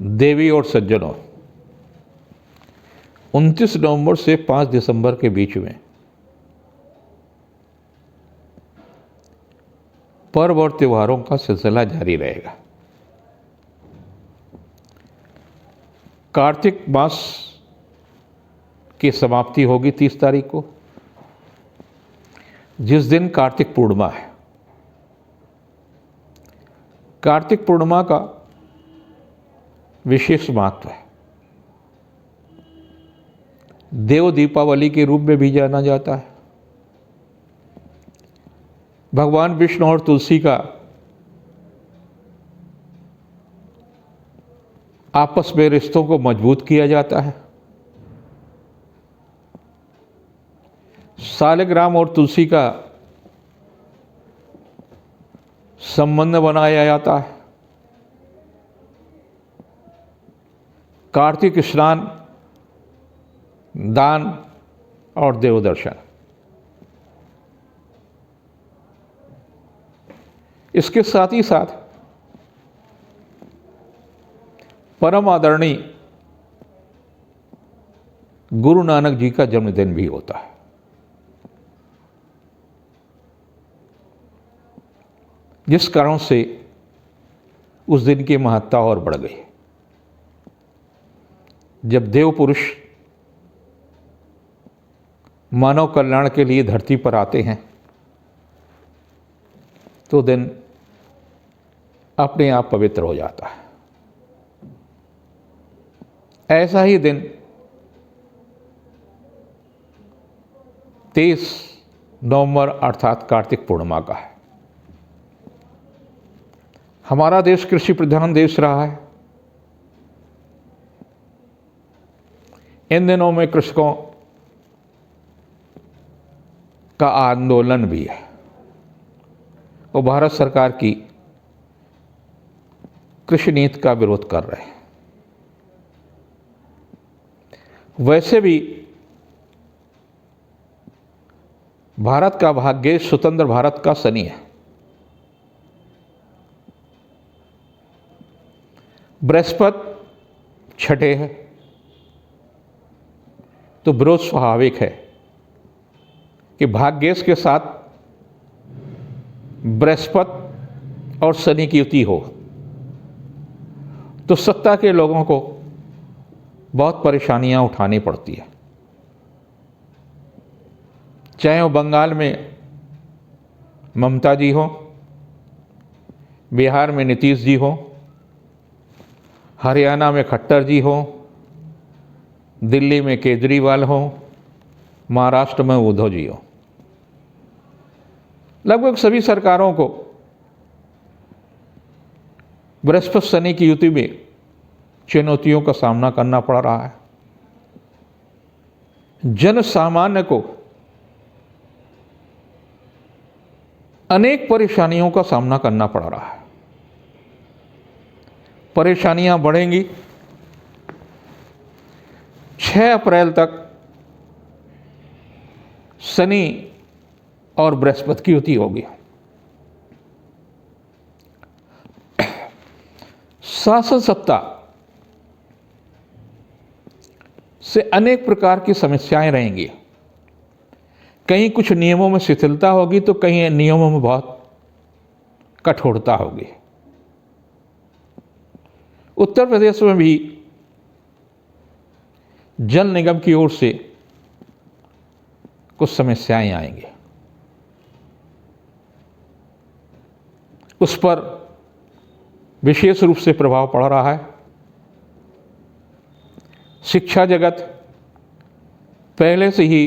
देवी और सज्जनों, 29 नवंबर से 5 दिसंबर के बीच में पर्व और त्योहारों का सिलसिला जारी रहेगा। कार्तिक मास की समाप्ति होगी 30 तारीख को, जिस दिन कार्तिक पूर्णिमा है। कार्तिक पूर्णिमा का विशेष महत्व है। देव दीपावली के रूप में भी जाना जाता है। भगवान विष्णु और तुलसी का आपस में रिश्तों को मजबूत किया जाता है। सालिग्राम और तुलसी का संबंध बनाया जाता है। कार्तिक स्नान, दान और देव दर्शन, इसके साथ ही साथ परम आदरणीय गुरु नानक जी का जन्मदिन भी होता है। जिस कारण से उस दिन की महत्ता और बढ़ गई। जब देव पुरुष मानव कल्याण के लिए धरती पर आते हैं तो दिन अपने आप पवित्र हो जाता है। ऐसा ही दिन 23 नवंबर अर्थात कार्तिक पूर्णिमा का है। हमारा देश कृषि प्रधान देश रहा है। इन दिनों में कृषकों का आंदोलन भी है। वो भारत सरकार की कृषि नीति का विरोध कर रहे हैं। वैसे भी भारत का भाग्य स्वतंत्र भारत का शनि है। बृहस्पति छठे है तो विरोध स्वाभाविक है कि भाग्येश के साथ बृहस्पति और शनि की युति हो तो सत्ता के लोगों को बहुत परेशानियां उठानी पड़ती है। चाहे वो बंगाल में ममता जी हो, बिहार में नीतीश जी हो, हरियाणा में खट्टर जी हो, दिल्ली में केजरीवाल हो, महाराष्ट्र में उद्धव जी हो। लगभग सभी सरकारों को बृहस्पति शनि की युति में चुनौतियों का सामना करना पड़ रहा है। जन सामान्य को अनेक परेशानियों का सामना करना पड़ रहा है। परेशानियां बढ़ेंगी। 6 अप्रैल तक शनि और बृहस्पति की युति होगी। शासन सत्ता से अनेक प्रकार की समस्याएं रहेंगी। कहीं कुछ नियमों में शिथिलता होगी तो कहीं नियमों में बहुत कठोरता होगी। उत्तर प्रदेश में भी जल निगम की ओर से कुछ समस्याएं आएंगी। उस पर विशेष रूप से प्रभाव पड़ रहा है। शिक्षा जगत पहले से ही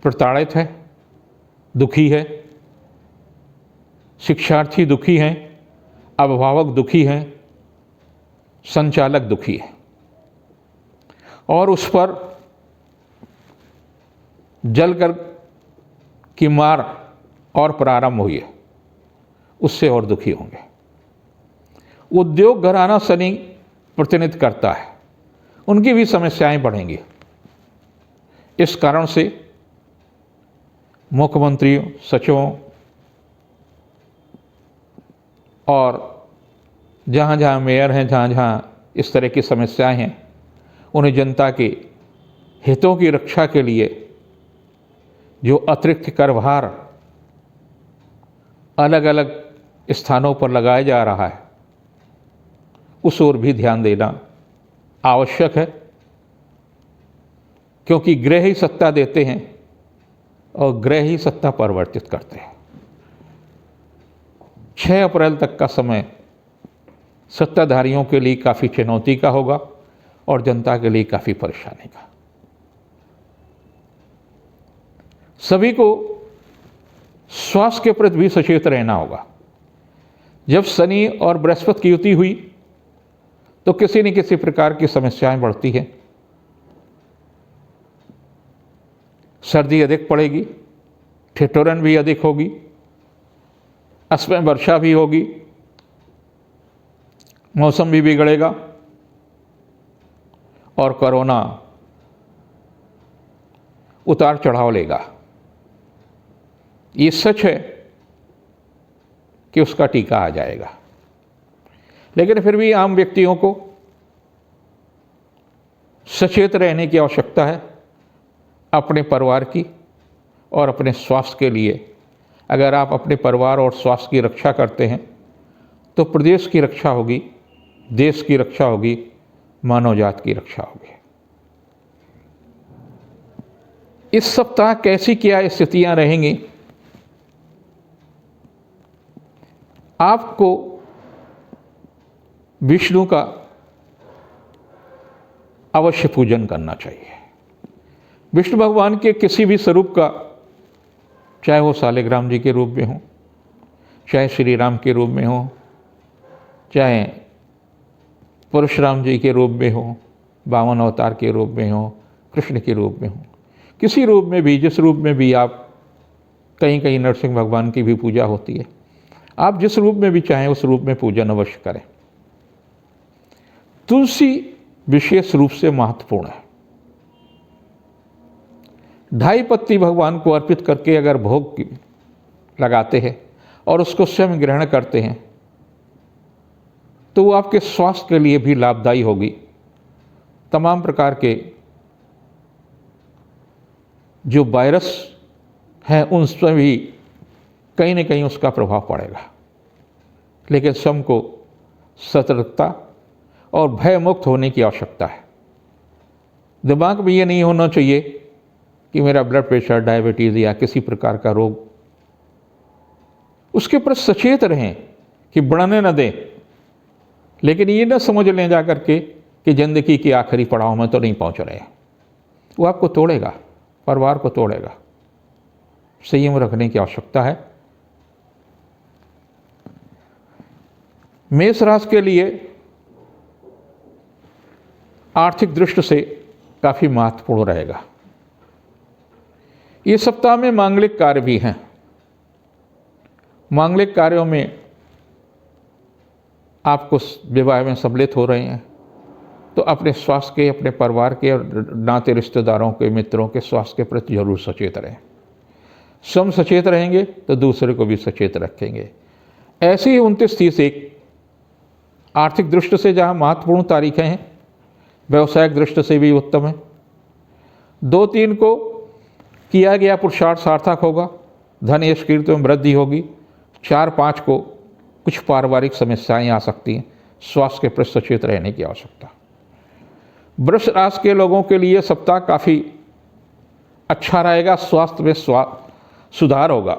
प्रताड़ित है, दुखी है। शिक्षार्थी दुखी हैं, अभिभावक दुखी हैं, संचालक दुखी है। और उस पर जलकर की मार और प्रारंभ हुई है, उससे और दुखी होंगे। उद्योग घराना शनि प्रतिनिधित्व करता है, उनकी भी समस्याएं बढ़ेंगी। इस कारण से मुख्यमंत्रियों, सचिवों और जहाँ जहाँ मेयर हैं, जहाँ जहाँ इस तरह की समस्याएं हैं, उन्हें जनता के हितों की रक्षा के लिए जो अतिरिक्त कर भार अलग अलग स्थानों पर लगाया जा रहा है, उस ओर भी ध्यान देना आवश्यक है, क्योंकि ग्रह ही सत्ता देते हैं और ग्रह ही सत्ता परिवर्तित करते हैं। 6 अप्रैल तक का समय सत्ताधारियों के लिए काफ़ी चुनौती का होगा और जनता के लिए काफ़ी परेशानी का। सभी को स्वास्थ्य के प्रति भी सचेत रहना होगा। जब शनि और बृहस्पति की युति हुई तो किसी न किसी प्रकार की समस्याएं बढ़ती हैं। सर्दी अधिक पड़ेगी, ठिठुरन भी अधिक होगी, असमय वर्षा भी होगी, मौसम भी बिगड़ेगा और कोरोना उतार चढ़ाव लेगा। ये सच है कि उसका टीका आ जाएगा, लेकिन फिर भी आम व्यक्तियों को सचेत रहने की आवश्यकता है अपने परिवार की और अपने स्वास्थ्य के लिए। अगर आप अपने परिवार और स्वास्थ्य की रक्षा करते हैं तो प्रदेश की रक्षा होगी, देश की रक्षा होगी, मानव जाति की रक्षा होगी। इस सप्ताह कैसी क्या स्थितियां रहेंगी, आपको विष्णु का अवश्य पूजन करना चाहिए। विष्णु भगवान के किसी भी स्वरूप का, चाहे वो शालिग्राम जी के रूप में हो, चाहे श्री राम के रूप में हो, चाहे परशुराम जी के रूप में हो, वामन अवतार के रूप में हो, कृष्ण के रूप में हो, किसी रूप में भी, जिस रूप में भी आप, कहीं कहीं नरसिंह भगवान की भी पूजा होती है, आप जिस रूप में भी चाहें उस रूप में पूजन अवश्य करें। तुलसी विशेष रूप से महत्वपूर्ण है। 2.5 पत्ती भगवान को अर्पित करके अगर भोग लगाते हैं और उसको स्वयं ग्रहण करते हैं तो वो आपके स्वास्थ्य के लिए भी लाभदायी होगी। तमाम प्रकार के जो वायरस हैं उन पर भी कहीं न कहीं उसका प्रभाव पड़ेगा, लेकिन स्वयं को सतर्कता और भय मुक्त होने की आवश्यकता है। दिमाग में ये नहीं होना चाहिए कि मेरा ब्लड प्रेशर, डायबिटीज़ या किसी प्रकार का रोग, उसके प्रति सचेत रहें कि बढ़ने न दें, लेकिन ये न समझ लें जा करके कि ज़िंदगी के आखिरी पड़ाव में तो नहीं पहुंच रहे हैं। वो आपको तोड़ेगा, परिवार को तोड़ेगा। संयम रखने की आवश्यकता है। मेष राशि के लिए आर्थिक दृष्टि से काफ़ी महत्वपूर्ण रहेगा। ये सप्ताह में मांगलिक कार्य भी हैं। मांगलिक कार्यों में आपको विवाह में सम्मिलित हो रहे हैं तो अपने स्वास्थ्य के, अपने परिवार के और नाते रिश्तेदारों के, मित्रों के स्वास्थ्य के प्रति जरूर सचेत रहें। स्वयं सचेत रहेंगे तो दूसरे को भी सचेत रखेंगे। ऐसी ही 29-30 आर्थिक दृष्टि से जहाँ महत्वपूर्ण तारीखें हैं, व्यवसायिक दृष्टि से भी उत्तम है। 2-3 को किया गया पुरुषार्थ सार्थक होगा, धन यश कीर्ति में वृद्धि होगी। 4-5 को कुछ पारिवारिक समस्याएं आ सकती हैं, स्वास्थ्य के प्रति सचेत रहने की आवश्यकता। वृष राशि के लोगों के लिए सप्ताह काफ़ी अच्छा रहेगा। स्वास्थ्य में सुधार होगा।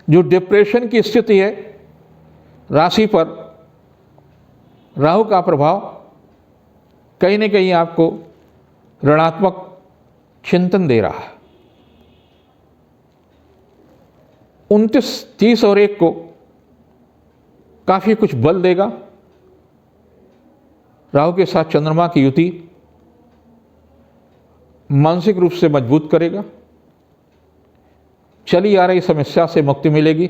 जो डिप्रेशन की स्थिति है, राशि पर राहु का प्रभाव कहीं न कहीं आपको ऋणात्मक चिंतन दे रहा है। 29, 30 और 1 को काफ़ी कुछ बल देगा। राहु के साथ चंद्रमा की युति मानसिक रूप से मजबूत करेगा। चली आ रही समस्या से मुक्ति मिलेगी,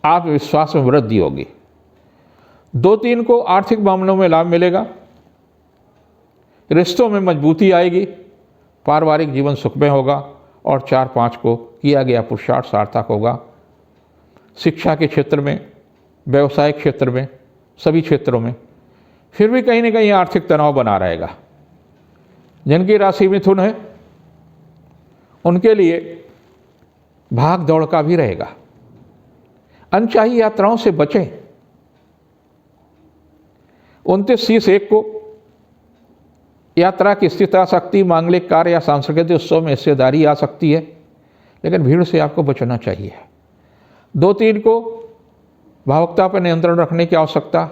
आत्मविश्वास में वृद्धि होगी। 2-3 को आर्थिक मामलों में लाभ मिलेगा, रिश्तों में मजबूती आएगी, पारिवारिक जीवन सुखमय होगा। और 4-5 को किया गया पुरुषार्थ सार्थक होगा। शिक्षा के क्षेत्र में व्यवसायिक क्षेत्र में, सभी क्षेत्रों में, फिर भी कहीं ना कहीं आर्थिक तनाव बना रहेगा। जिनकी राशि मिथुन है उनके लिए भाग दौड़ का भी रहेगा। अनचाही यात्राओं से बचें। 29/30/1 को यात्रा की स्थिति आ सकती, मांगलिक कार्य या सांस्कृतिक उत्सव में हिस्सेदारी आ सकती है, लेकिन भीड़ से आपको बचना चाहिए। 2-3 को भावुकता पर नियंत्रण रखने की आवश्यकता,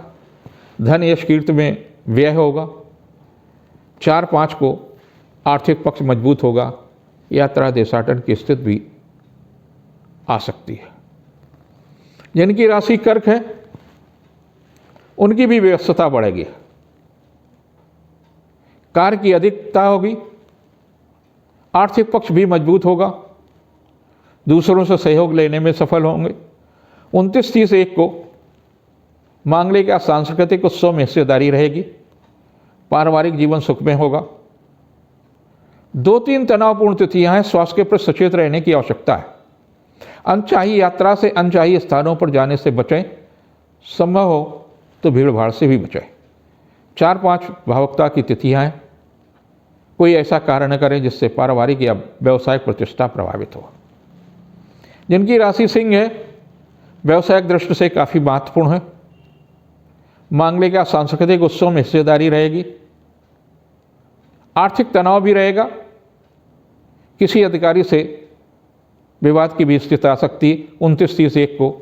धन यश कीर्ति में व्यय होगा। 4-5 को आर्थिक पक्ष मजबूत होगा, यात्रा देशाटन की स्थिति भी आ सकती है। जिनकी राशि कर्क है उनकी भी व्यस्तता बढ़ेगी, कार्य की अधिकता होगी, आर्थिक पक्ष भी मजबूत होगा, दूसरों से सहयोग लेने में सफल होंगे। 29/30/1 को मांगलिक या सांस्कृतिक उत्सव में हिस्सेदारी रहेगी, पारिवारिक जीवन सुख में होगा। 2-3 तनावपूर्ण तिथियां हैं, स्वास्थ्य के प्रति सचेत रहने की आवश्यकता है। अनचाही यात्रा से, अनचाही स्थानों पर जाने से बचें, संभव हो तो भीड़ भाड़ से भी बचें। 4-5 भावुकता की तिथियां हैं, कोई ऐसा कार्य न करें जिससे पारिवारिक या व्यवसायिक प्रतिष्ठा प्रभावित हो। जिनकी राशि सिंह है, व्यवसायिक दृष्टि से काफ़ी महत्वपूर्ण है, मांगलिक या सांस्कृतिक उत्सव में हिस्सेदारी रहेगी, आर्थिक तनाव भी रहेगा, किसी अधिकारी से विवाद की भी स्थिति आ सकती है। 29/30/1 को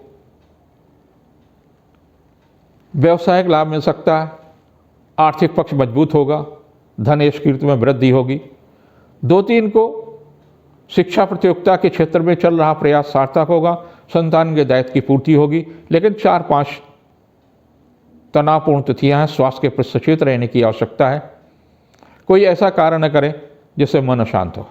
व्यवसायिक लाभ मिल सकता है, आर्थिक पक्ष मजबूत होगा, धन यश कीर्ति में वृद्धि होगी। 2-3 को शिक्षा प्रतियोगिता के क्षेत्र में चल रहा प्रयास सार्थक होगा, संतान के दायित्व की पूर्ति होगी, लेकिन 4-5 तनावपूर्ण तिथियां हैं, स्वास्थ्य के प्रति सचेत रहने की आवश्यकता है, कोई ऐसा कार्य न करें जिससे मन अशांत हो।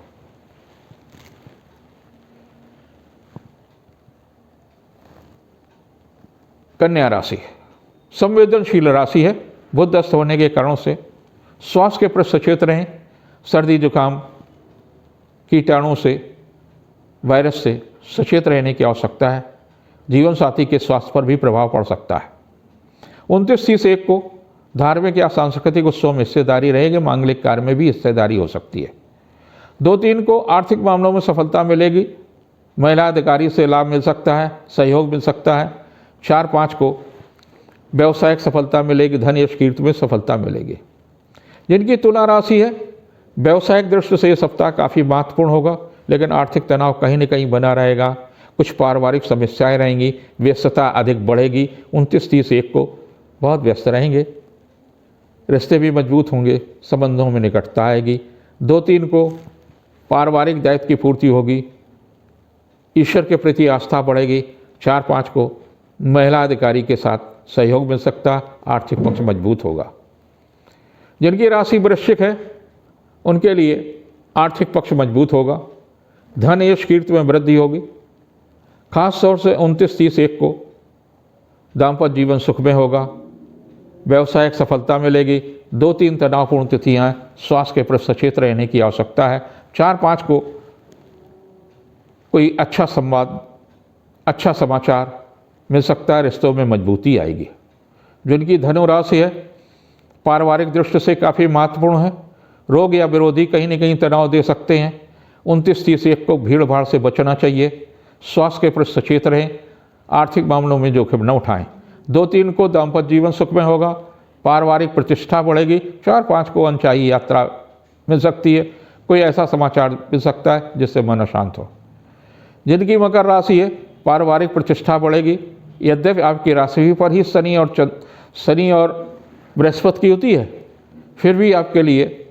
कन्या राशि संवेदनशील राशि है, बुध अस्त होने के कारणों से स्वास्थ्य के प्रति सचेत रहें। सर्दी जुकाम, कीटाणुओं से, वायरस से सचेत रहने की आवश्यकता है। जीवन साथी के स्वास्थ्य पर भी प्रभाव पड़ सकता है। 29/30/1 को धार्मिक या सांस्कृतिक उत्सव में हिस्सेदारी रहेगी, मांगलिक कार्य में भी हिस्सेदारी हो सकती है। 2-3 को आर्थिक मामलों में सफलता मिलेगी, महिला अधिकारी से लाभ मिल सकता है, सहयोग मिल सकता है। 4-5 को व्यवसायिक सफलता मिलेगी, धन यश कीर्ति में सफलता मिलेगी। जिनकी तुला राशि है, व्यवसायिक दृष्टि से यह सप्ताह काफ़ी महत्वपूर्ण होगा, लेकिन आर्थिक तनाव कहीं न कहीं बना रहेगा, कुछ पारिवारिक समस्याएं रहेंगी, व्यस्तता अधिक बढ़ेगी। 29/30/1 को बहुत व्यस्त रहेंगे, रिश्ते भी मजबूत होंगे, संबंधों में निकटता आएगी। 2-3 को पारिवारिक दायित्व की पूर्ति होगी, ईश्वर के प्रति आस्था बढ़ेगी। 4-5 को महिला अधिकारी के साथ सहयोग मिल सकता, आर्थिक पक्ष मजबूत होगा। जिनकी राशि वृश्चिक है उनके लिए आर्थिक पक्ष मजबूत होगा, धन यश कीर्ति में वृद्धि होगी। खास तौर से 29/30/1 को दाम्पत्य जीवन सुख में होगा, व्यवसायिक सफलता मिलेगी। 2-3 तनावपूर्ण तिथियां, स्वास्थ्य के प्रति सचेत रहने की आवश्यकता है। 4-5 को कोई अच्छा संवाद, अच्छा समाचार मिल सकता है, रिश्तों में मजबूती आएगी। जिनकी धनु राशि है, पारिवारिक दृष्टि से काफ़ी महत्वपूर्ण है, रोग या विरोधी कहीं न कहीं तनाव दे सकते हैं। 29/30/1 को भीड़ भाड़ से बचना चाहिए, स्वास्थ्य के प्रति सचेत रहें, आर्थिक मामलों में जोखिम न उठाएं। 2-3 को दाम्पत्य जीवन सुख में होगा, पारिवारिक प्रतिष्ठा बढ़ेगी। 4-5 को अनचाही यात्रा मिल सकती है, कोई ऐसा समाचार मिल सकता है जिससे मन अशांत हो। जिनकी मकर राशि है, पारिवारिक प्रतिष्ठा बढ़ेगी, यद्यपि आपकी राशि पर ही शनि और बृहस्पति की होती है, फिर भी आपके लिए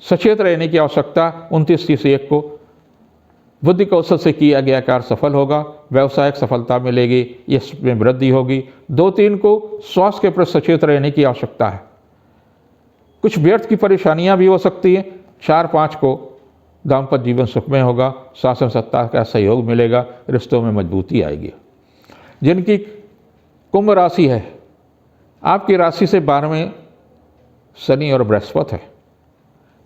सचेत रहने की आवश्यकता। 29/30/1 को बुद्धि कौशल से किया गया कार्य सफल होगा, व्यवसायिक सफलता मिलेगी, इसमें वृद्धि होगी। 2-3 को स्वास्थ्य के प्रति सचेत रहने की आवश्यकता है, कुछ व्यर्थ की परेशानियां भी हो सकती हैं। 4-5 को दाम्पत्य जीवन सुखमय होगा, शासन सत्ता का सहयोग मिलेगा, रिश्तों में मजबूती आएगी। जिनकी कुंभ राशि है, आपकी राशि से 12वें शनि और बृहस्पति है,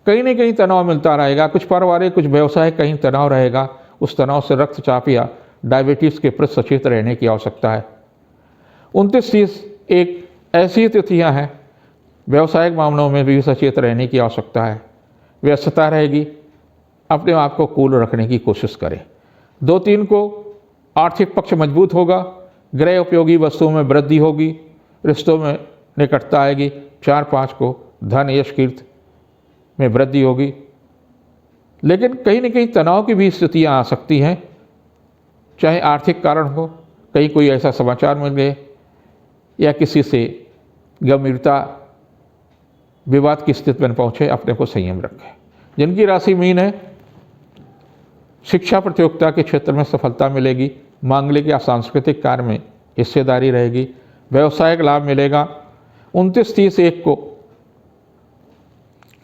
कहीं न कहीं तनाव मिलता रहेगा, कुछ पारिवारिक, कुछ व्यवसाय, कहीं तनाव रहेगा। उस तनाव से रक्तचाप या डायबिटीज़ के प्रति सचेत रहने की आवश्यकता है। 29-30 एक ऐसी तिथियां हैं, व्यवसायिक मामलों में भी सचेत रहने की आवश्यकता है। व्यस्तता रहेगी, अपने आप को कूल रखने की कोशिश करें। 2-3 को आर्थिक पक्ष मजबूत होगा, गृह उपयोगी वस्तुओं में वृद्धि होगी, रिश्तों में निकटता आएगी। 4-5 को धन यश कीर्ति में वृद्धि होगी, लेकिन कहीं न कहीं तनाव की भी स्थितियां आ सकती हैं, चाहे आर्थिक कारण हो, कहीं कोई ऐसा समाचार मिल गए या किसी से गंभीरता विवाद की स्थिति में पहुंचे। अपने को संयम रखें। जिनकी राशि मीन है, शिक्षा प्रतियोगिता के क्षेत्र में सफलता मिलेगी, मांगलिक या सांस्कृतिक कार्य में हिस्सेदारी रहेगी, व्यवसायिक लाभ मिलेगा। 29-30-1 को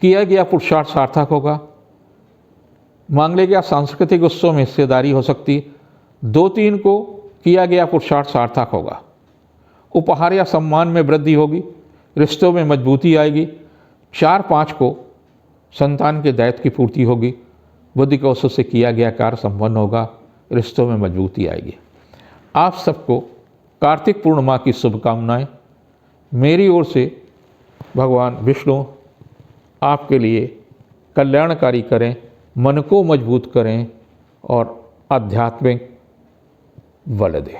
किया गया पुरुषार्थ सार्थक होगा, मांगलिक या सांस्कृतिक उत्सव में हिस्सेदारी हो सकती। 2-3 को किया गया पुरुषार्थ सार्थक होगा, उपहार या सम्मान में वृद्धि होगी, रिश्तों में मजबूती आएगी। 4-5 को संतान के दायित्व की पूर्ति होगी, बुद्धि कौशल से किया गया कार्य संपन्न होगा, रिश्तों में मजबूती आएगी। आप सबको कार्तिक पूर्णिमा की शुभकामनाएं मेरी ओर से। भगवान विष्णु आपके लिए कल्याणकारी करें, मन को मजबूत करें और आध्यात्मिक बल दें।